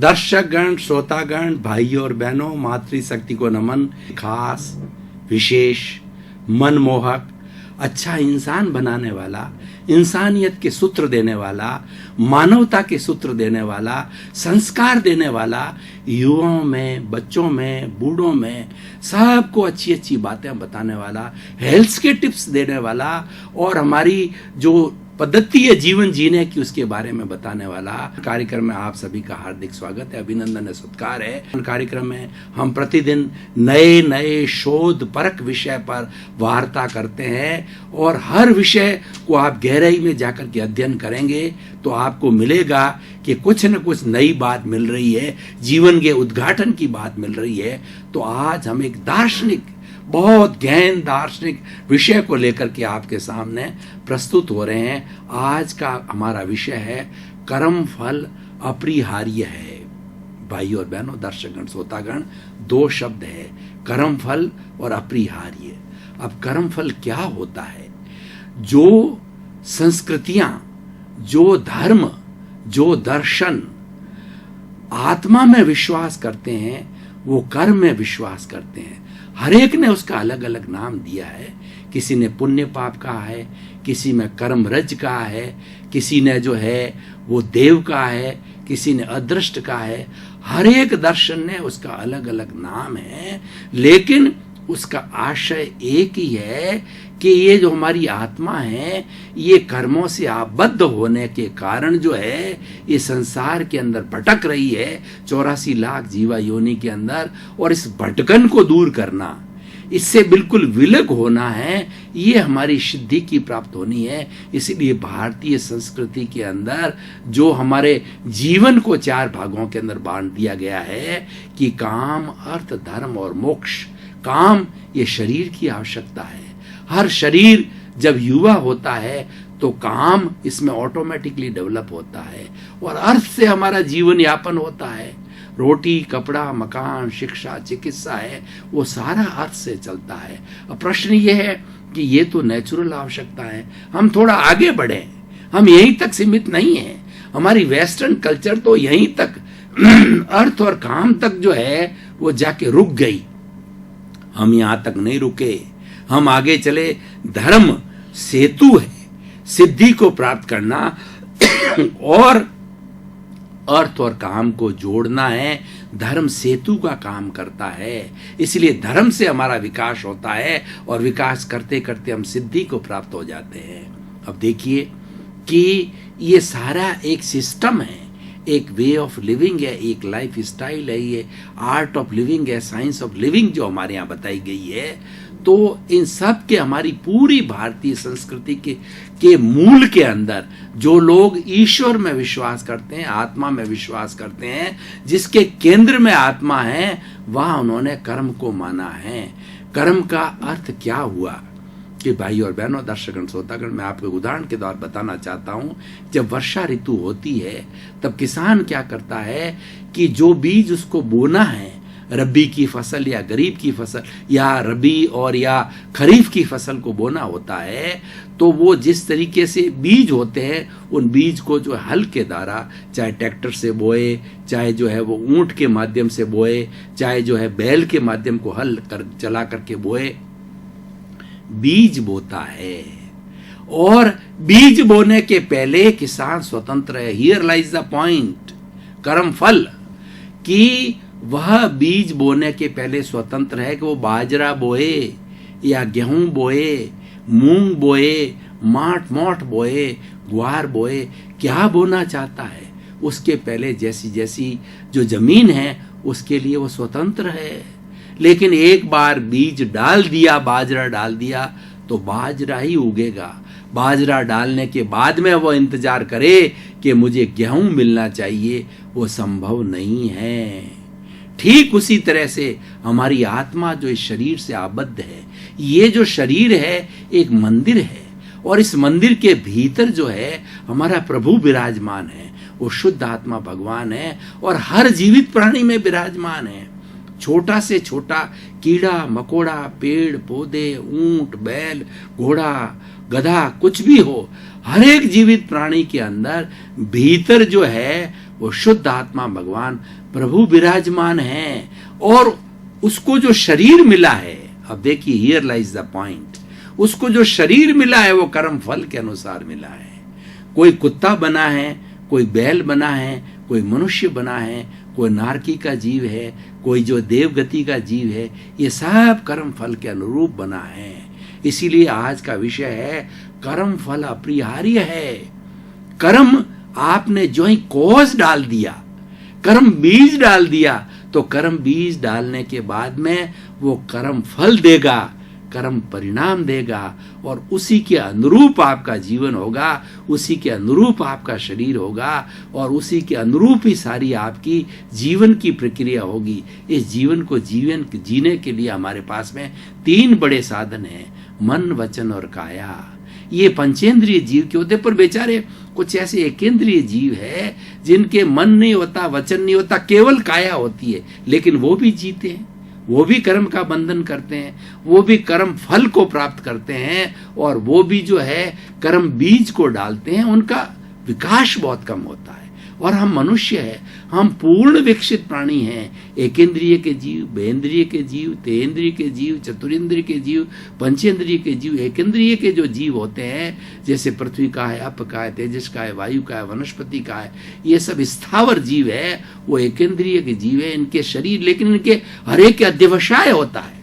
दर्शकगण, श्रोतागण, भाइयों और बहनों, मातृशक्ति को नमन। खास, विशेष, मनमोहक, अच्छा इंसान बनाने वाला, इंसानियत के सूत्र देने वाला, मानवता के सूत्र देने वाला, संस्कार देने वाला, युवाओं में, बच्चों में, बूढ़ों में सबको अच्छी अच्छी बातें बताने वाला, हेल्थ के टिप्स देने वाला और हमारी जो पद्धति है जीवन जीने की उसके बारे में बताने वाला कार्यक्रम में आप सभी का हार्दिक स्वागत है, अभिनंदन है, सत्कार है। कार्यक्रम में हम प्रतिदिन नए नए शोध परक विषय पर वार्ता करते हैं और हर विषय को आप गहराई में जाकर के अध्ययन करेंगे तो आपको मिलेगा कि कुछ न कुछ नई बात मिल रही है, जीवन के उद्घाटन की बात मिल रही है। तो आज हम एक दार्शनिक, बहुत गहन दार्शनिक विषय को लेकर के आपके सामने प्रस्तुत हो रहे हैं। आज का हमारा विषय है कर्म फल अपरिहार्य है। भाइयों और बहनों, दर्शकगण, श्रोतागण, दो शब्द है, कर्म फल और अपरिहार्य। अब कर्म फल क्या होता है? जो संस्कृतियां, जो धर्म, जो दर्शन आत्मा में विश्वास करते हैं वो कर्म में विश्वास करते हैं। हर एक ने उसका अलग अलग नाम दिया है। किसी ने पुण्य पाप कहा है, किसी में कर्म रज कहा है, किसी ने जो है वो देव कहा है, किसी ने अदृष्ट कहा है। हर एक दर्शन ने उसका अलग अलग नाम है, लेकिन उसका आशय एक ही है कि ये जो हमारी आत्मा है ये कर्मों से आबद्ध होने के कारण जो है ये संसार के अंदर भटक रही है 84 लाख जीवा योनि के अंदर, और इस भटकन को दूर करना, इससे बिल्कुल विलग होना है, ये हमारी सिद्धि की प्राप्त होनी है। इसलिए भारतीय संस्कृति के अंदर जो हमारे जीवन को 4 भागों के अंदर बांट दिया गया है कि काम, अर्थ, धर्म और मोक्ष। काम ये शरीर की आवश्यकता है। हर शरीर जब युवा होता है तो काम इसमें ऑटोमेटिकली डेवलप होता है और अर्थ से हमारा जीवन यापन होता है। रोटी, कपड़ा, मकान, शिक्षा, चिकित्सा है, वो सारा अर्थ से चलता है। अब प्रश्न ये है कि ये तो नेचुरल आवश्यकता है, हम थोड़ा आगे बढ़े, हम यहीं तक सीमित नहीं है। हमारी वेस्टर्न कल्चर तो यहीं तक अर्थ और काम तक जो है वो जाके रुक गई। हम यहां तक नहीं रुके, हम आगे चले। धर्म सेतु है सिद्धि को प्राप्त करना और अर्थ और काम को जोड़ना है। धर्म सेतु का काम करता है, इसलिए धर्म से हमारा विकास होता है और विकास करते करते हम सिद्धि को प्राप्त हो जाते हैं। अब देखिए कि ये सारा एक सिस्टम है, एक वे ऑफ लिविंग है, एक लाइफ स्टाइल है, ये आर्ट ऑफ लिविंग है, साइंस ऑफ लिविंग जो हमारे यहाँ बताई गई है। तो इन सब के हमारी पूरी भारतीय संस्कृति के मूल के अंदर जो लोग ईश्वर में विश्वास करते हैं, आत्मा में विश्वास करते हैं, जिसके केंद्र में आत्मा है, वहां उन्होंने कर्म को माना है। कर्म का अर्थ क्या हुआ कि भाई और बहनों, दर्शकगण, श्रोतागण, मैं आपको उदाहरण के द्वारा बताना चाहता हूं। जब वर्षा ऋतु होती है तब किसान क्या करता है कि जो बीज उसको बोना है, रबी की फसल या गरीब की फसल या रबी और या खरीफ की फसल को बोना होता है, तो वो जिस तरीके से बीज होते हैं उन बीज को जो हल के द्वारा, चाहे ट्रैक्टर से बोए, चाहे जो है वो ऊंट के माध्यम से बोए, चाहे जो है बैल के माध्यम को हल कर चला करके बोए, बीज बोता है। और बीज बोने के पहले किसान स्वतंत्र है। हियर लाइज द पॉइंट, कर्म फल, कि वह बीज बोने के पहले स्वतंत्र है कि वो बाजरा बोए या गेहूं बोए, मूंग बोए, मोठ बोए, ग्वार बोए, क्या बोना चाहता है उसके पहले जैसी जैसी जो जमीन है उसके लिए वो स्वतंत्र है। लेकिन एक बार बीज डाल दिया, बाजरा डाल दिया, तो बाजरा ही उगेगा। बाजरा डालने के बाद में वो इंतजार करे कि मुझे गेहूं मिलना चाहिए, वो संभव नहीं है। ठीक उसी तरह से हमारी आत्मा जो इस शरीर से आबद्ध है, ये जो शरीर है एक मंदिर है और इस मंदिर के भीतर जो है हमारा प्रभु विराजमान है, वो शुद्ध आत्मा भगवान है और हर जीवित प्राणी में विराजमान है। छोटा से छोटा कीड़ा मकोड़ा, पेड़ पौधे, ऊंट, बैल, घोड़ा, गधा, कुछ भी हो, हर एक जीवित प्राणी के अंदर भीतर जो है वो शुद्ध आत्मा भगवान प्रभु विराजमान है। और उसको जो शरीर मिला है, अब देखिए हियर लाइज द पॉइंट, उसको जो शरीर मिला है वो कर्म फल के अनुसार मिला है। कोई कुत्ता बना है, कोई बैल बना है, कोई मनुष्य बना है, कोई नारकी का जीव है, कोई जो देवगति का जीव है, ये सब कर्म फल के अनुरूप बना है। इसीलिए आज का विषय है कर्म फल अपरिहार्य है। कर्म आपने जो ही कॉज डाल दिया, कर्म बीज डाल दिया, तो कर्म बीज डालने के बाद में वो कर्म फल देगा, कर्म परिणाम देगा, और उसी के अनुरूप आपका जीवन होगा, उसी के अनुरूप आपका शरीर होगा, और उसी के अनुरूप ही सारी आपकी जीवन की प्रक्रिया होगी। इस जीवन को जीने के लिए हमारे पास में 3 बड़े साधन हैं, मन वचन और काया। ये पंचेंद्रिय जीव के होते, पर बेचारे कुछ ऐसे एकेंद्रिय जीव है जिनके मन नहीं होता, वचन नहीं होता, केवल काया होती है, लेकिन वो भी जीते हैं, वो भी कर्म का बंधन करते हैं, वो भी कर्म फल को प्राप्त करते हैं, और वो भी जो है कर्म बीज को डालते हैं। उनका विकास बहुत कम होता है। और हम मनुष्य हैं, हम पूर्ण विकसित प्राणी हैं। एकेंद्रिय के जीव, बेंद्रिय के जीव, तेंद्रिय के जीव, चतुरेंद्रिय के जीव, पंचेंद्रिय के जीव। एकेंद्रिय के जो जीव होते हैं, जैसे पृथ्वी का है, अप का है, तेजस का है, वायु का है, वनस्पति का है, ये सब स्थावर जीव है, वो एकेंद्रिय के जीव है। इनके शरीर, लेकिन इनके हर एक अध्यवसाय होता है।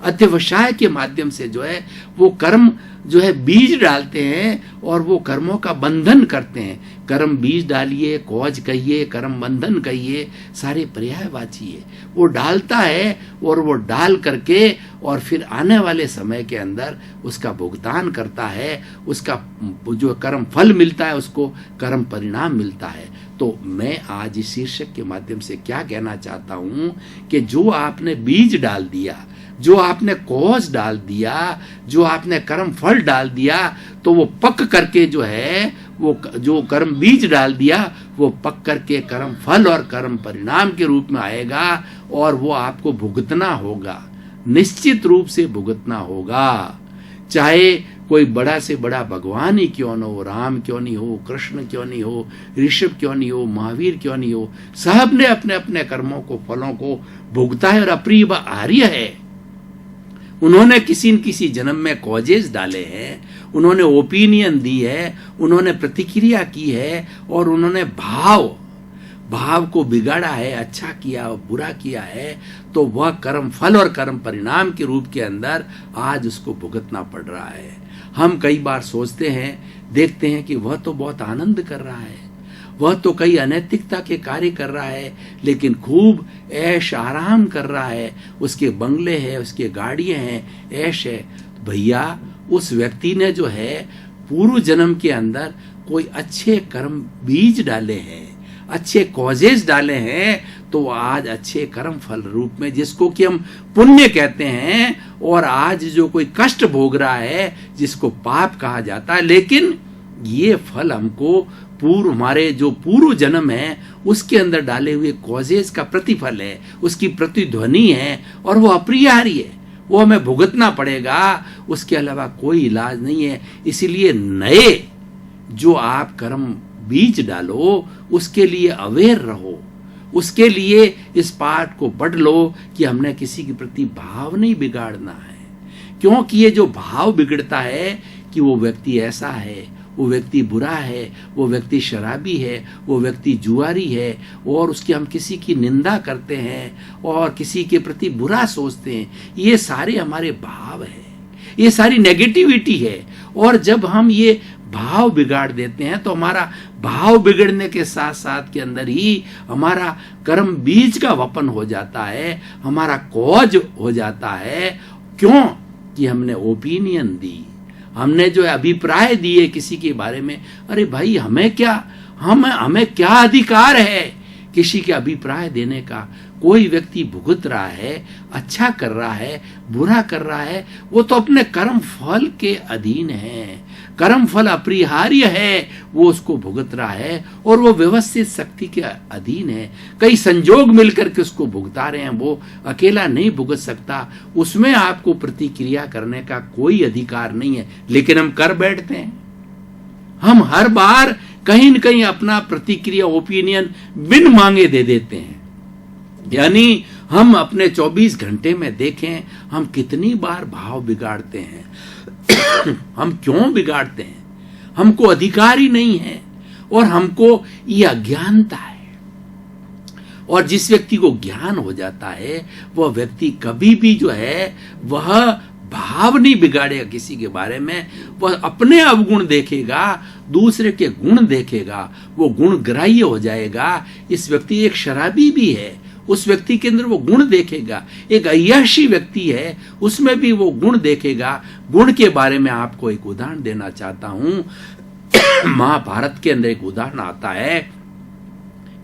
अध्यवसाय के माध्यम से जो है वो कर्म जो है बीज डालते हैं, और वो कर्मों का बंधन करते हैं। कर्म बीज डालिए, कॉज कहिए, कर्म बंधन कहिए, सारे पर्यायवाची है। वो डालता है, और वो डाल करके और फिर आने वाले समय के अंदर उसका भुगतान करता है। उसका जो कर्म फल मिलता है, उसको कर्म परिणाम मिलता है। तो मैं आज इस शीर्षक के माध्यम से क्या कहना चाहता हूं कि जो आपने बीज डाल दिया, जो आपने कॉज डाल दिया, जो आपने कर्म फल डाल दिया, तो वो पक करके जो है, वो जो कर्म बीज डाल दिया, वो पक करके कर्म फल और कर्म परिणाम के रूप में आएगा, और वो आपको भुगतना होगा, निश्चित रूप से भुगतना होगा। चाहे कोई बड़ा से बड़ा भगवान ही क्यों न हो, राम क्यों नहीं हो, कृष्ण क्यों नहीं हो, ऋषभ क्यों नहीं हो, महावीर क्यों नहीं हो, सब ने अपने अपने कर्मों को, फलों को भुगता है, और अपरिहार्य है। उन्होंने किसी न किसी जन्म में कॉजेज डाले हैं, उन्होंने ओपिनियन दी है, उन्होंने प्रतिक्रिया की है, और उन्होंने भाव को बिगाड़ा है, अच्छा किया और बुरा किया है, तो वह कर्म फल और कर्म परिणाम के रूप के अंदर आज उसको भुगतना पड़ रहा है। हम कई बार सोचते हैं, देखते हैं कि वह तो बहुत आनंद कर रहा है, वह तो कई अनैतिकता के कार्य कर रहा है, लेकिन खूब ऐश आराम कर रहा है, उसके बंगले हैं, उसके गाड़ियां हैं, ऐश है। तो भैया, उस व्यक्ति ने जो है पूर्व जन्म के अंदर कोई अच्छे कर्म बीज डाले हैं, अच्छे कॉजेज डाले हैं, तो आज अच्छे कर्म फल रूप में, जिसको कि हम पुण्य कहते हैं, और आज जो कोई कष्ट भोग रहा है, जिसको पाप कहा जाता है, लेकिन ये फल हमको हमारे जो पूर्व जन्म है उसके अंदर डाले हुए कॉजेज का प्रतिफल है, उसकी प्रतिध्वनि है, और वो अपरिहार्य है, वो हमें भुगतना पड़ेगा, उसके अलावा कोई इलाज नहीं है। इसीलिए नए जो आप कर्म बीज डालो, उसके लिए अवेयर रहो, उसके लिए इस पाठ को पढ़ लो कि हमने किसी के प्रति भाव नहीं बिगाड़ना है। क्योंकि ये जो भाव बिगड़ता है कि वो व्यक्ति ऐसा है, वो व्यक्ति बुरा है, वो व्यक्ति शराबी है, वो व्यक्ति जुआरी है, और उसकी हम किसी की निंदा करते हैं और किसी के प्रति बुरा सोचते हैं, ये सारे हमारे भाव है, ये सारी नेगेटिविटी है। और जब हम ये भाव बिगाड़ देते हैं, तो हमारा भाव बिगड़ने के साथ साथ के अंदर ही हमारा कर्म बीज का वपन हो जाता है, हमारा कॉज हो जाता है। क्यों? कि हमने ओपिनियन दी, हमने जो अभिप्राय दिए किसी के बारे में। अरे भाई, हमें क्या अधिकार है किसी के अभिप्राय देने का? कोई व्यक्ति भुगत रहा है, अच्छा कर रहा है, बुरा कर रहा है, वो तो अपने कर्म फल के अधीन है। कर्म फल अपरिहार्य है, वो उसको भुगत रहा है, और वो व्यवस्थित शक्ति के अधीन है। कई संजोग मिलकर के उसको भुगता रहे हैं, वो अकेला नहीं भुगत सकता। उसमें आपको प्रतिक्रिया करने का कोई अधिकार नहीं है, लेकिन हम कर बैठते हैं। हम हर बार कहीं न कहीं अपना प्रतिक्रिया ओपिनियन बिन मांगे दे देते हैं। यानी हम अपने 24 घंटे में देखें हम कितनी बार भाव बिगाड़ते हैं। हम क्यों बिगाड़ते हैं? हमको अधिकार ही नहीं है और हमको ये अज्ञानता है। और जिस व्यक्ति को ज्ञान हो जाता है वह व्यक्ति कभी भी जो है वह भाव नहीं बिगाड़ेगा किसी के बारे में। वह अपने अवगुण देखेगा, दूसरे के गुण देखेगा, वो गुण ग्राह्य हो जाएगा। इस व्यक्ति एक शराबी भी है, उस व्यक्ति के अंदर वो गुण देखेगा। एक अय्याशी व्यक्ति है, उसमें भी वो गुण देखेगा। गुण के बारे में आपको एक उदाहरण देना चाहता हूं। महाभारत के अंदर एक उदाहरण आता है,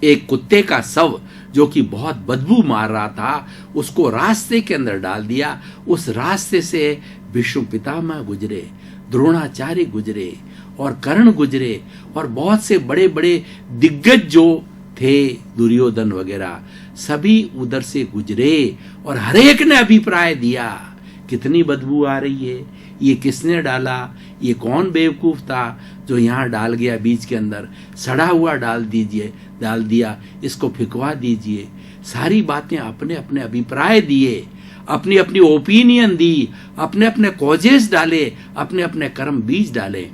एक कुत्ते का शव जो कि बहुत बदबू मार रहा था, उसको रास्ते के अंदर डाल दिया। उस रास्ते से भीष्म पितामह गुजरे, द्रोणाचार्य गुजरे और कर्ण गुजरे और बहुत से बड़े बड़े दिग्गज जो थे, दुर्योधन वगैरह, सभी उधर से गुजरे और हर एक ने अभिप्राय दिया कितनी बदबू आ रही है, ये किसने डाला, ये कौन बेवकूफ था जो यहाँ डाल गया बीच के अंदर, सड़ा हुआ डाल दिया, इसको फिकवा दीजिए। सारी बातें अपने अपने अभिप्राय दिए, अपनी अपनी ओपिनियन दी, अपने अपने कॉजेस डाले, अपने अपने कर्म बीज डाले।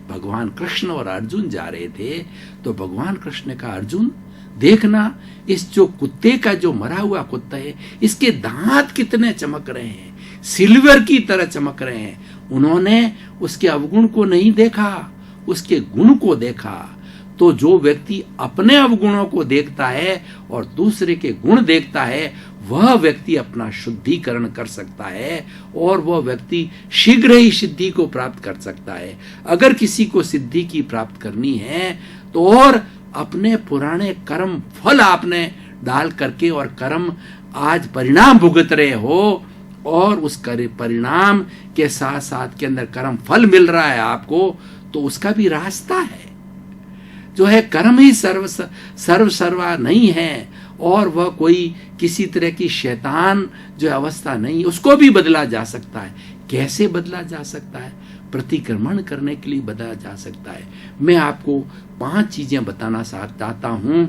भगवान कृष्ण और अर्जुन जा रहे थे तो भगवान कृष्ण ने कहा, अर्जुन देखना, इस जो कुत्ते का जो मरा हुआ कुत्ता है, इसके दांत कितने चमक रहे हैं, सिल्वर की तरह चमक रहे हैं। उन्होंने उसके अवगुण को नहीं देखा, उसके गुण को देखा। तो जो व्यक्ति अपने अवगुणों को देखता है और दूसरे के गुण देखता है, वह व्यक्ति अपना शुद्धिकरण कर सकता है और वह व्यक्ति शीघ्र ही सिद्धि को प्राप्त कर सकता है। अगर किसी को सिद्धि की प्राप्त करनी है तो और अपने पुराने कर्म फल आपने डाल करके और कर्म आज परिणाम भुगत रहे हो और उस परिणाम के साथ साथ के अंदर कर्म फल मिल रहा है आपको, तो उसका भी रास्ता है। जो है कर्म ही सर्वा नहीं है और वह कोई किसी तरह की शैतान जो अवस्था नहीं, उसको भी बदला जा सकता है। कैसे बदला जा सकता है? प्रतिक्रमण करने के लिए बदला जा सकता है। मैं आपको 5 चीजें बताना चाहता हूं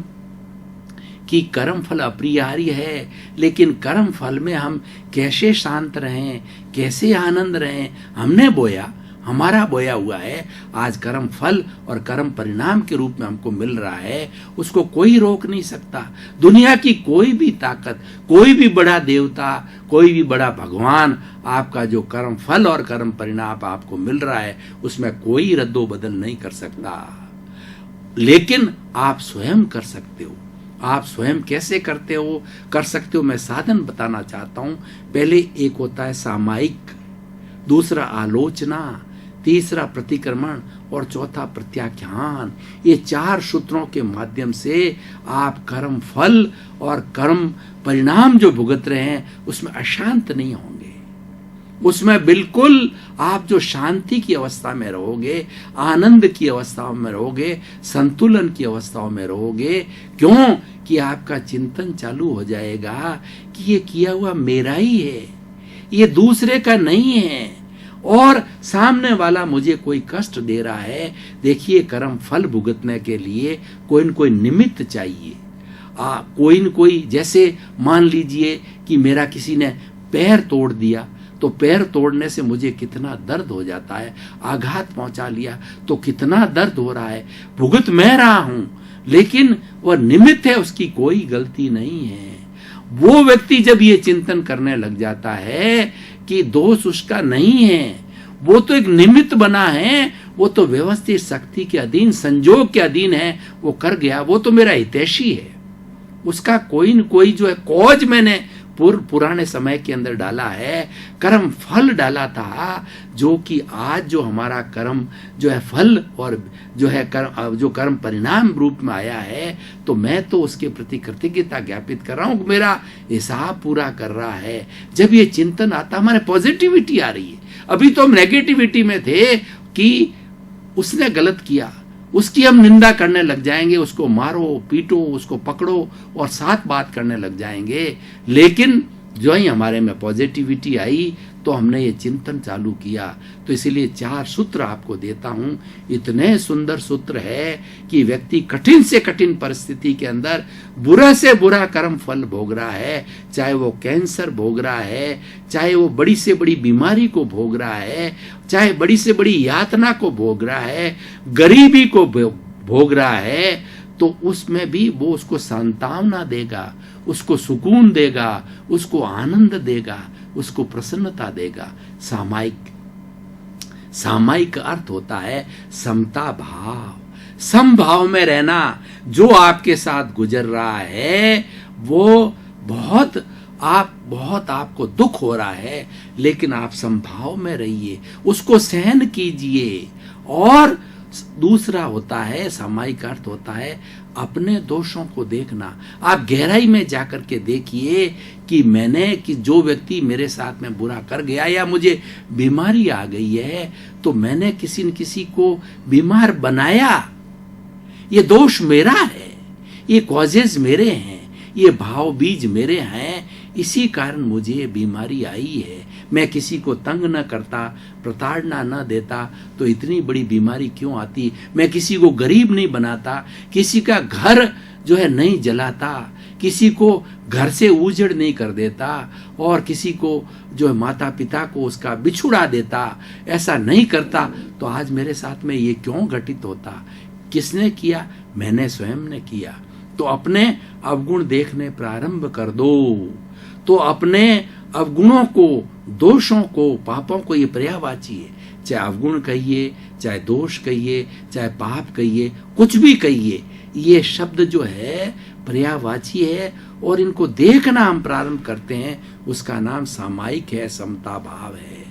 कि कर्म फल अपरिहार्य है, लेकिन कर्म फल में हम कैसे शांत रहें, कैसे आनंद रहें। हमने बोया, हमारा बोया हुआ है, आज कर्म फल और कर्म परिणाम के रूप में हमको मिल रहा है, उसको कोई रोक नहीं सकता। दुनिया की कोई भी ताकत, कोई भी बड़ा देवता, कोई भी बड़ा भगवान, आपका जो कर्म फल और कर्म परिणाम आपको मिल रहा है उसमें कोई रद्दो बदल नहीं कर सकता। लेकिन आप स्वयं कर सकते हो। आप स्वयं कैसे कर सकते हो, मैं साधन बताना चाहता हूं। पहले एक होता है सामायिक, दूसरा आलोचना, तीसरा प्रतिक्रमण और चौथा प्रत्याख्यान। ये 4 सूत्रों के माध्यम से आप कर्म फल और कर्म परिणाम जो भुगत रहे हैं उसमें अशांत नहीं होंगे। उसमें बिल्कुल आप जो शांति की अवस्था में रहोगे, आनंद की अवस्थाओं में रहोगे, संतुलन की अवस्थाओं में रहोगे। क्यों? कि आपका चिंतन चालू हो जाएगा कि ये किया हुआ मेरा ही है, ये दूसरे का नहीं है और सामने वाला मुझे कोई कष्ट दे रहा है। देखिए, कर्म फल भुगतने के लिए कोई न कोई निमित्त चाहिए। कोई न कोई, जैसे मान लीजिए कि मेरा किसी ने पैर तोड़ दिया, तो पैर तोड़ने से मुझे कितना दर्द हो जाता है, आघात पहुंचा लिया तो कितना दर्द हो रहा है, भुगत मैं रहा हूं, लेकिन वह निमित्त है, उसकी कोई गलती नहीं है। वो व्यक्ति जब ये चिंतन करने लग जाता है कि दोष उसका नहीं है, वो तो एक निमित्त बना है, वो तो व्यवस्थित शक्ति के अधीन, संजोग के अधीन है, वो कर गया, वो तो मेरा हितैषी है, उसका कोई न कोई जो है कॉज मैंने पुराने समय के अंदर डाला है, कर्म फल डाला था, जो कि आज जो हमारा कर्म जो है फल और जो है जो कर्म परिणाम रूप में आया है, तो मैं तो उसके प्रति कृतज्ञता ज्ञापित कर रहा हूं, मेरा हिसाब पूरा कर रहा है। जब ये चिंतन आता, हमारे पॉजिटिविटी आ रही है। अभी तो हम नेगेटिविटी में थे कि उसने गलत किया, उसकी हम निंदा करने लग जाएंगे, उसको मारो पीटो, उसको पकड़ो और साथ बात करने लग जाएंगे। लेकिन जो ही हमारे में पॉजिटिविटी आई तो हमने ये चिंतन चालू किया। तो इसीलिए 4 सूत्र आपको देता हूं। इतने सुंदर सूत्र है कि व्यक्ति कठिन से कठिन परिस्थिति के अंदर बुरा से बुरा कर्म फल भोग रहा है, चाहे वो कैंसर भोग रहा है, चाहे वो बड़ी से बड़ी बीमारी को भोग रहा है, चाहे बड़ी से बड़ी यातना को भोग रहा है, गरीबी को भोग रहा है, तो उसमें भी वो उसको सांत्वना देगा, उसको सुकून देगा, उसको आनंद देगा, उसको प्रसन्नता देगा। सामायिक अर्थ होता है समता भाव, समभाव में रहना। जो आपके साथ गुजर रहा है वो बहुत आपको दुख हो रहा है, लेकिन आप समभाव में रहिए, उसको सहन कीजिए। और दूसरा होता है, सामायिक अर्थ होता है अपने दोषों को देखना। आप गहराई में जाकर के देखिए कि जो व्यक्ति मेरे साथ में बुरा कर गया या मुझे बीमारी आ गई है, तो मैंने किसी न किसी को बीमार बनाया। ये दोष मेरा है, ये कॉजेज मेरे हैं, ये भाव बीज मेरे हैं, इसी कारण मुझे बीमारी आई है। मैं किसी को तंग न करता, प्रताड़ना न देता, तो इतनी बड़ी बीमारी क्यों आती। मैं किसी को गरीब नहीं बनाता, किसी का घर जो है नहीं जलाता, किसी को घर से उजड़ नहीं कर देता, और किसी को जो है माता पिता को उसका बिछुड़ा देता, ऐसा नहीं करता, तो आज मेरे साथ में ये क्यों घटित होता। किसने किया? मैंने स्वयं ने किया। तो अपने अवगुण देखने प्रारंभ कर दो। तो अपने अवगुणों को, दोषों को, पापों को, ये पर्यायवाची है। चाहे अवगुण कहिए, चाहे दोष कहिए, चाहे पाप कहिए, कुछ भी कहिए, ये शब्द जो है पर्यायवाची है, और इनको देखना हम प्रारंभ करते हैं, उसका नाम सामायिक है, समता भाव है।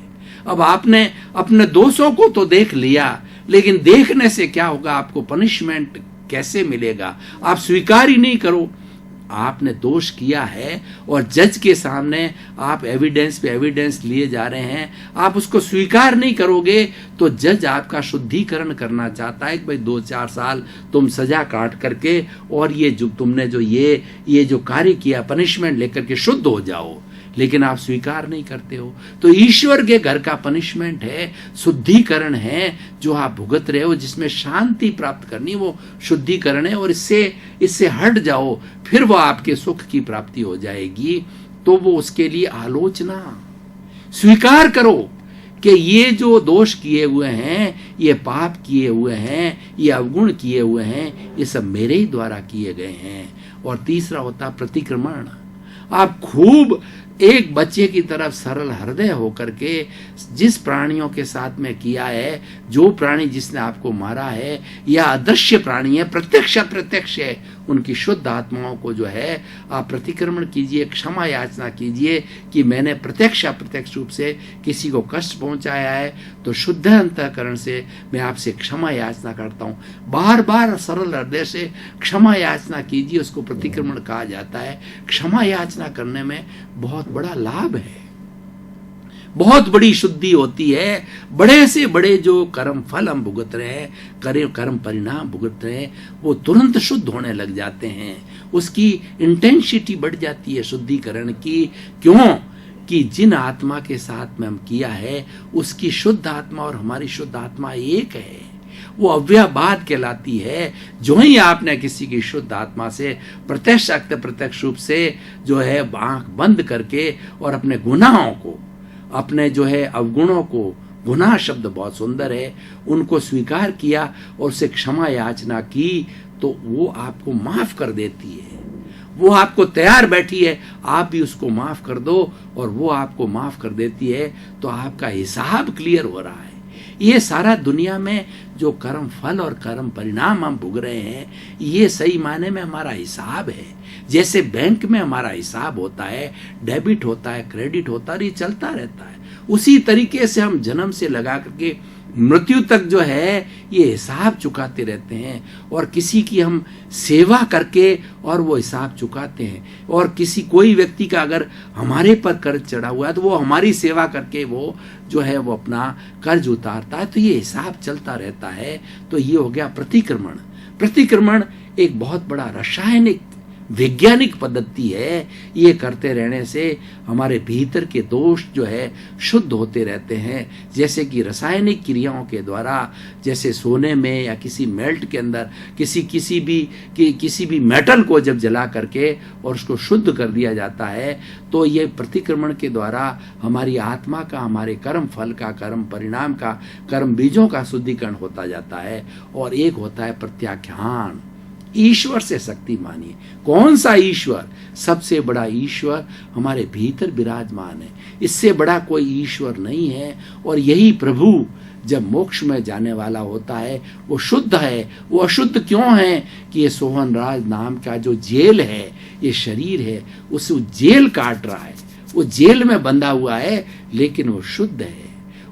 अब आपने अपने दोषों को तो देख लिया, लेकिन देखने से क्या होगा, आपको पनिशमेंट कैसे मिलेगा? आप स्वीकार ही नहीं करो, आपने दोष किया है, और जज के सामने आप एविडेंस पे एविडेंस लिए जा रहे हैं, आप उसको स्वीकार नहीं करोगे, तो जज आपका शुद्धिकरण करना चाहता है कि भाई 2-4 साल तुम सजा काट करके, और ये जो तुमने जो ये जो कार्य किया, पनिशमेंट लेकर के शुद्ध हो जाओ। लेकिन आप स्वीकार नहीं करते हो। तो ईश्वर के घर का पनिशमेंट है, शुद्धिकरण है, जो आप भुगत रहे हो, जिसमें शांति प्राप्त करनी, वो शुद्धिकरण है। और इससे हट जाओ, फिर वो आपके सुख की प्राप्ति हो जाएगी। तो वो उसके लिए आलोचना। स्वीकार करो कि ये जो दोष किए हुए हैं, ये पाप किए हुए हैं, ये अवगुण किए हुए हैं, ये सब मेरे ही द्वारा किए गए हैं। और तीसरा होता प्रतिक्रमण। आप खूब एक बच्चे की तरफ सरल हृदय होकर के जिस प्राणियों के साथ में किया है, जो प्राणी जिसने आपको मारा है, या अदृश्य प्राणी है, प्रत्यक्ष अप्रत्यक्ष है, उनकी शुद्ध आत्माओं को जो है आप प्रतिक्रमण कीजिए, क्षमा याचना कीजिए कि मैंने प्रत्यक्ष अप्रत्यक्ष रूप से किसी को कष्ट पहुंचाया है, तो शुद्ध अंतःकरण से मैं आपसे क्षमा याचना करता हूँ। बार बार सरल हृदय से क्षमा याचना कीजिए, उसको प्रतिक्रमण कहा जाता है। क्षमा याचना करने में बहुत बड़ा लाभ है, बहुत बड़ी शुद्धि होती है। बड़े से बड़े जो कर्म फल हम भुगत रहे हैं, कर्म परिणाम भुगत रहे हैं, वो तुरंत शुद्ध होने लग जाते हैं। उसकी इंटेंसिटी बढ़ जाती है शुद्धिकरण की। क्यों? कि जिन आत्मा के साथ में हम किया है, उसकी शुद्ध आत्मा और हमारी शुद्ध आत्मा एक है, वो अव्ययबाद कहलाती है। जो ही आपने किसी की शुद्ध आत्मा से प्रत्यक्ष अप्रत्यक्ष रूप से जो है आंख बंद करके और अपने गुनाहों को, अपने जो है अवगुणों को, गुनाह शब्द बहुत सुंदर है, उनको स्वीकार किया और उसे क्षमा याचना की, तो वो आपको माफ कर देती है। वो आपको तैयार बैठी है, आप भी उसको माफ कर दो और वो आपको माफ कर देती है। तो आपका हिसाब क्लियर हो रहा है। ये सारा दुनिया में जो कर्म फल और कर्म परिणाम हम भुग रहे हैं, ये सही मायने में हमारा हिसाब है। जैसे बैंक में हमारा हिसाब होता है, डेबिट होता है, क्रेडिट होता है, ये चलता रहता है। उसी तरीके से हम जन्म से लगा करके मृत्यु तक जो है ये हिसाब चुकाते रहते हैं, और किसी की हम सेवा करके और वो हिसाब चुकाते हैं। और कोई व्यक्ति का अगर हमारे पर कर्ज चढ़ा हुआ है, तो वो हमारी सेवा करके वो जो है वो अपना कर्ज उतारता है। तो ये हिसाब चलता रहता है। तो ये हो गया प्रतिक्रमण। प्रतिक्रमण एक बहुत बड़ा रासायनिक वैज्ञानिक पद्धति है। ये करते रहने से हमारे भीतर के दोष जो है शुद्ध होते रहते हैं। जैसे कि रासायनिक क्रियाओं के द्वारा, जैसे सोने में या किसी मेल्ट के अंदर किसी भी मेटल को जब जला करके और उसको शुद्ध कर दिया जाता है, तो ये प्रतिक्रमण के द्वारा हमारी आत्मा का, हमारे कर्म फल का, कर्म परिणाम का, कर्म बीजों का शुद्धिकरण होता जाता है। और एक होता है प्रत्याख्यान, ईश्वर से शक्ति मानिए। कौन सा ईश्वर? सबसे बड़ा ईश्वर हमारे भीतर विराजमान है, इससे बड़ा कोई ईश्वर नहीं है। और यही प्रभु जब मोक्ष में जाने वाला होता है वो शुद्ध है। वो अशुद्ध क्यों है कि ये सोहन राज नाम का जो जेल है, ये शरीर है, उस जेल काट रहा है। वो जेल में बंधा हुआ है लेकिन वो शुद्ध है।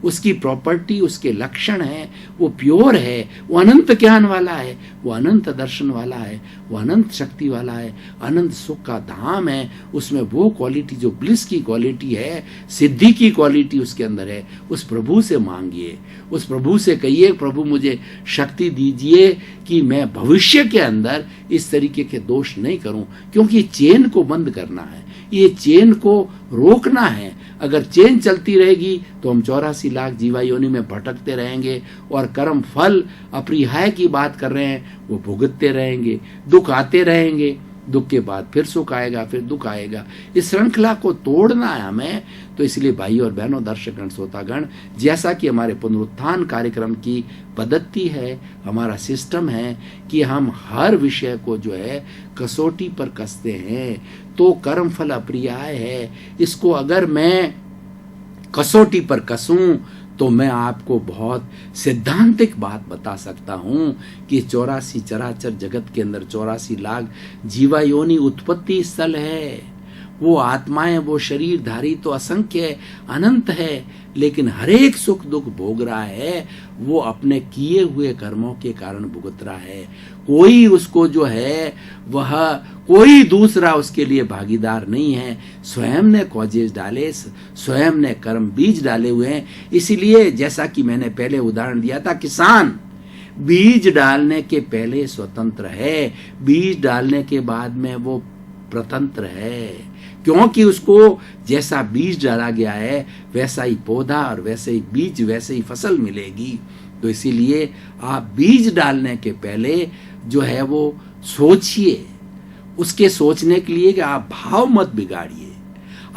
उसकी प्रॉपर्टी, उसके लक्षण है, वो प्योर है, वो अनंत ज्ञान वाला है, वो अनंत दर्शन वाला है, वो अनंत शक्ति वाला है, अनंत सुख का धाम है। उसमें वो क्वालिटी जो ब्लिस की क्वालिटी है, सिद्धि की क्वालिटी उसके अंदर है। उस प्रभु से मांगिए, उस प्रभु से कहिए, प्रभु मुझे शक्ति दीजिए कि मैं भविष्य के अंदर इस तरीके के दोष नहीं करूं, क्योंकि चेन को बंद करना है, ये चेन को रोकना है। अगर चेन चलती रहेगी तो हम 84 लाख जीवा योनि में भटकते रहेंगे और कर्म फल अपरिहाय की बात कर रहे हैं वो भुगतते रहेंगे, दुख आते रहेंगे, दुख के बाद फिर सुख आएगा, फिर दुख आएगा। इस श्रृंखला को तोड़ना है हमें। तो इसलिए भाई और बहनों, दर्शकगण, श्रोतागण, जैसा कि हमारे पुनरुत्थान कार्यक्रम की पद्धति है, हमारा सिस्टम है कि हम हर विषय को जो है कसौटी पर कसते हैं, तो कर्म फल अप्रियाय है। इसको अगर मैं कसौटी पर कसूं तो मैं आपको बहुत सिद्धांतिक बात बता सकता हूं कि 84 चराचर जगत के अंदर 84 लाख जीवा योनि उत्पत्ति स्थल है। वो आत्माएं, वो शरीरधारी तो असंख्य है, अनंत है, लेकिन हरेक सुख दुख भोग रहा है वो अपने किए हुए कर्मों के कारण भुगत रहा है। कोई उसको जो है वह कोई दूसरा उसके लिए भागीदार नहीं है। स्वयं ने कॉजेज डाले, स्वयं ने कर्म बीज डाले हुए हैं। इसीलिए जैसा कि मैंने पहले उदाहरण दिया था, किसान बीज डालने के पहले स्वतंत्र है, बीज डालने के बाद में वो प्रतंत्र है, क्योंकि उसको जैसा बीज डाला गया है वैसा ही पौधा और वैसे ही बीज, वैसे ही फसल मिलेगी। तो इसीलिए आप बीज डालने के पहले जो है वो सोचिए। उसके सोचने के लिए कि आप भाव मत बिगाड़िए,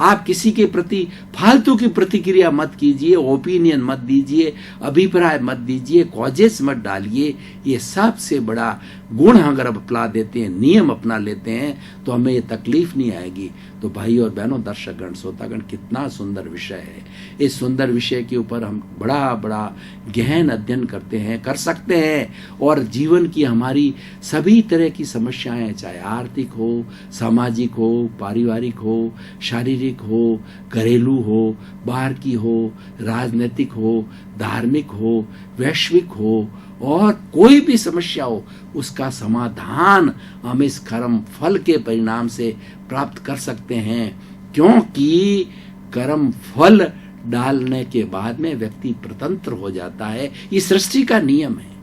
आप किसी के प्रति फालतू की प्रतिक्रिया मत कीजिए, ओपिनियन मत दीजिए, अभिप्राय मत दीजिए, कॉजेस मत डालिए। ये सबसे बड़ा गुण अगर अपना देते हैं, नियम अपना लेते हैं, तो हमें ये तकलीफ नहीं आएगी। तो भाई और बहनों, दर्शकगण, श्रोतागण, कितना सुंदर विषय है। इस सुंदर विषय के ऊपर हम बड़ा बड़ा गहन अध्ययन करते हैं, कर सकते हैं, और जीवन की हमारी सभी तरह की समस्याएं, चाहे आर्थिक हो, सामाजिक हो, पारिवारिक हो, शारीरिक हो, घरेलू हो, बाहर की हो, राजनीतिक हो, धार्मिक हो, वैश्विक हो, और कोई भी समस्या हो, उसका समाधान हम इस कर्म फल के परिणाम से प्राप्त कर सकते हैं। क्योंकि कर्म फल डालने के बाद में व्यक्ति स्वतंत्र हो जाता है। ये सृष्टि का नियम है,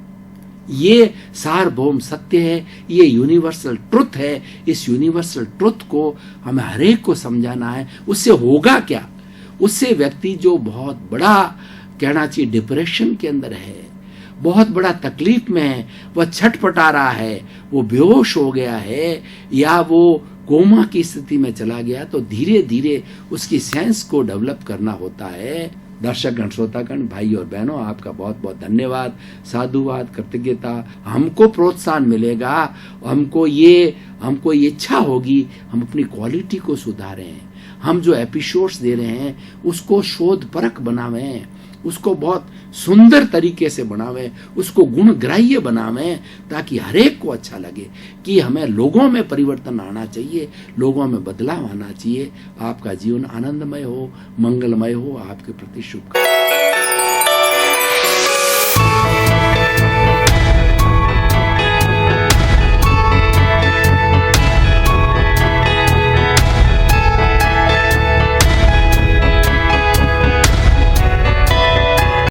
ये सार्वभौम सत्य है, ये यूनिवर्सल ट्रुथ है। इस यूनिवर्सल ट्रुथ को हमें हरेक को समझाना है। उससे होगा क्या? उससे व्यक्ति जो बहुत बड़ा कहना चाहिए डिप्रेशन के अंदर है, बहुत बड़ा तकलीफ में है, वह छटपटा रहा है, वो बेहोश हो गया है, या वो कोमा की स्थिति में चला गया, तो धीरे धीरे उसकी सेंस को डेवलप करना होता है। दर्शकगण, श्रोतागण, भाई और बहनों, आपका बहुत बहुत धन्यवाद, साधुवाद, कृतज्ञता। हमको प्रोत्साहन मिलेगा, हमको ये इच्छा होगी हम अपनी क्वालिटी को सुधारें। हम जो एपिसोड्स दे रहे हैं उसको शोध परक बनावें, उसको बहुत सुंदर तरीके से बनावें, उसको गुणग्राह्य बनावें, ताकि हरेक को अच्छा लगे कि हमें लोगों में परिवर्तन आना चाहिए, लोगों में बदलाव आना चाहिए। आपका जीवन आनंदमय हो, मंगलमय हो। आपके प्रति शुभकामनाएं।